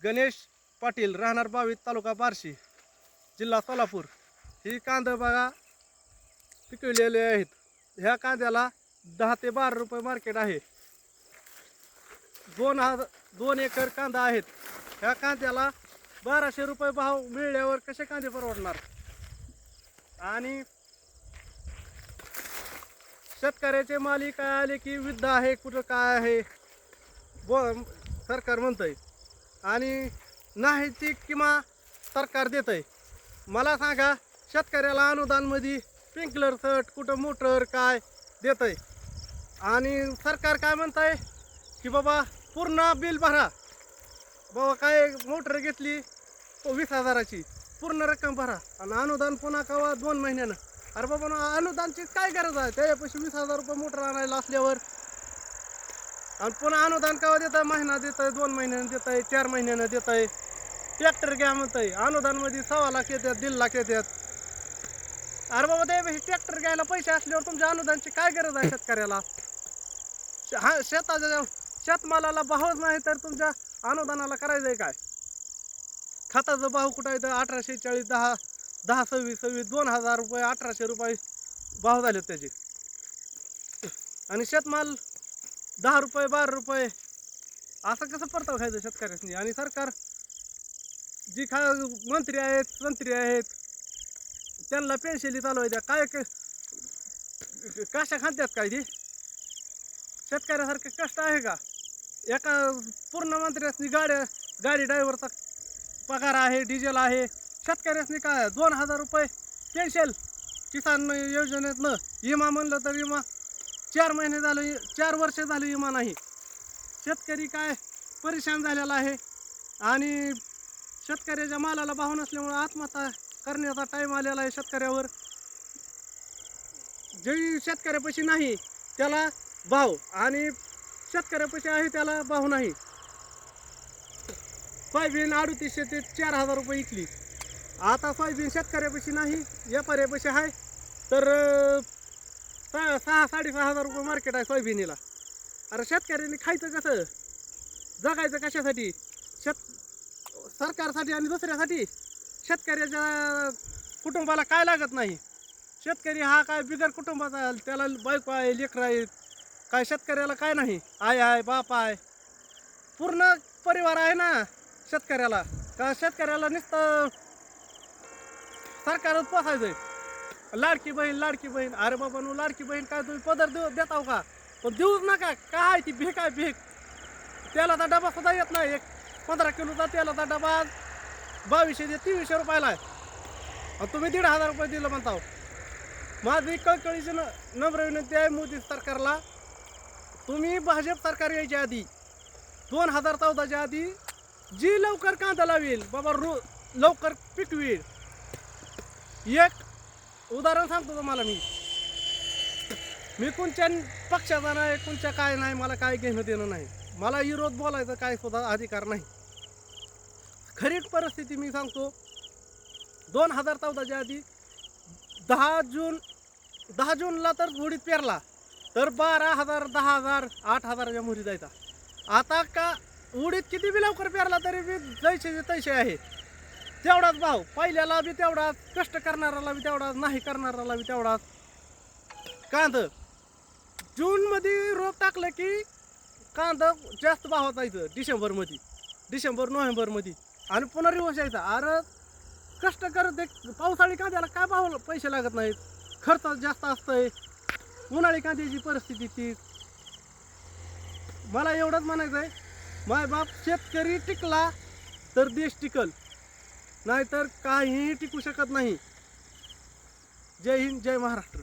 गणेश पाटील, राहणार 22, तालुका बार्शी, जिल्हा सोलापूर. ही कांदा बघा पिकवलेले आहेत. ह्या कांद्याला 10 ते 12 रुपये मार्केट आहे. 2 एकर कांदा आहेत. ह्या कांद्याला 1200 रुपये भाव मिळल्यावर कसे कांदे परवडणार? आणि शेतकऱ्याचे माली काय आले की युद्ध आहे, कुठं काय आहे सरकार म्हणतंय, आणि नाही ती किंवा सरकार देतंय. मला सांगा, शेतकऱ्याला अनुदानमध्ये स्प्रिंकलर सेट, कुठं मोटर काय देतंय, आणि सरकार काय म्हणतंय की बाबा पूर्ण बिल भरा. बाबा काय मोटर घेतली 20,000ची, पूर्ण रक्कम भरा, आणि अनुदान पुन्हा कवा 2 महिन्यानं. अरे बाबा अनुदानची काय गरज आहे? त्याच्यापाशी 20,000 रुपये मोटर आणायला असल्यावर, आणि पुन्हा अनुदान केव्हा देत आहे? महिना देत आहे, 2 महिन्यानं देत आहे, 4 महिन्यानं देत आहे. ट्रॅक्टर घ्या म्हणत आहे, अनुदानमध्ये 1.25 लाख येतात, 1.5 लाख येतात. अरे बाबा त्यापेक्षा ट्रॅक्टर घ्यायला पैसे असल्यावर तुमच्या अनुदानची काय गरज आहे शेतकऱ्याला? हा शेताच्या शेतमालाला भावच नाही तर तुमच्या अनुदानाला करायचं आहे काय? खताचा भाव कुठं आहे तर 1840, 10 26 2000 रुपये, 1800 रुपये भाव झाले त्याचे. आणि शेतमाल 10 रुपये 12 रुपये असं कसं परताव खायचं शेतकऱ्यांनी? आणि सरकार जी मंत्री आहेत, संत्री आहेत, त्यांना पेन्शली चालू आहे, त्या काय कशा खात्यात काय ती? शेतकऱ्यासारखे कष्ट आहे का? एका पूर्ण मंत्र्यासनी गाडी ड्रायव्हरचा पगार आहे, डिझेल आहे. शेतकऱ्यासनी काय 2000 रुपये पेन्शन किसान योजनेतनं. विमा म्हणलं तर विमा 4 महिने झालं, 4 वर्ष झालं विमा नाही. शेतकरी काय परेशान झालेला आहे, आणि शेतकऱ्याच्या मालाला भाव नसल्यामुळे आत्महत्या करण्याचा टाईम आलेला आहे शेतकऱ्यावर. जे शेतकऱ्यापाशी नाही त्याला भाव, आणि शेतकऱ्यापाशी आहे त्याला भाव नाही. सोयाबीन 3800 ते 4000 रुपये विकली. आता सोयाबीन शेतकऱ्यापाशी नाही, व्यापाऱ्यापाशी आहे, तर 6,500 रुपये मार्केट आहे सोयाबीनीला. अरे शेतकऱ्यांनी खायचं कसं? जगायचं कशासाठी? सरकारसाठी आणि दुसऱ्यासाठी? शेतकऱ्याच्या कुटुंबाला काय लागत नाही. शेतकरी हा काय बिगर कुटुंबाचा, त्याला बायको आहे, लेकरं आहेत. काय शेतकऱ्याला काय नाही? आई आहे, बाप आहे, पूर्ण परिवार आहे ना शेतकऱ्याला. का शेतकऱ्याला नुसतं सरकारच पोसायचंय? लाडकी बहीण. अरे बाबा लाडकी बहीण काय तुम्ही पदर देताव का? पण देऊच नका. काय ती भीक आहे, भीक. तेलाचा डबा सुद्धा येत नाही. एक 15 किलोचा तेलाचा डबा 2200 ते 2300 रुपयाला आहे, आणि तुम्ही 1,500 रुपये दिलं म्हणताव. माझी कळकळीची नम्र विनंती आहे मोदी सरकारला, तुम्ही भाजप सरकार यायच्या आधी 2014च्या आधी जी लवकर कांदा लावेल बाबा, लवकर पिकवेल. एक उदाहरण सांगतो तुम्हाला, मी कोणत्या पक्षाचा नाही, कोणत्या काय नाही, मला काय घेणं देणं नाही. मला विरोध बोलायचं काय सुद्धा अधिकार नाही. खरी परिस्थिती मी सांगतो. 2014च्या आधी 10 जूनला तर घोडीत पेरला तर 12,000, 10,000, 8,000च्या मोहरी जायचा. आता का उडीत किती बी लवकर पेरला तरी बी जैसे तैसे आहे. तेवढाच भाव, पहिल्याला बी तेवढाच, कष्ट करणाऱ्याला बी तेवढाच, नाही करणाऱ्याला बी तेवढाच. कांदा जूनमध्ये रोप टाकलं की कांदा जास्त भावात जायचं डिसेंबर नोव्हेंबरमध्ये, आणि पुन्हा रिवर्स यायचा. अरे कष्ट करत पावसाळी कांद्याला काय भाव पैसे लागत नाहीत, खर्च जास्त असतंय. उन्हाळी कांद्याची परिस्थिती ती. मला एवढंच म्हणायचं आहे, मायबाप शेतकरी टिकला तर देश टिकल, नाहीतर काहीही टिकू शकत नाही. जय हिंद, जय महाराष्ट्र.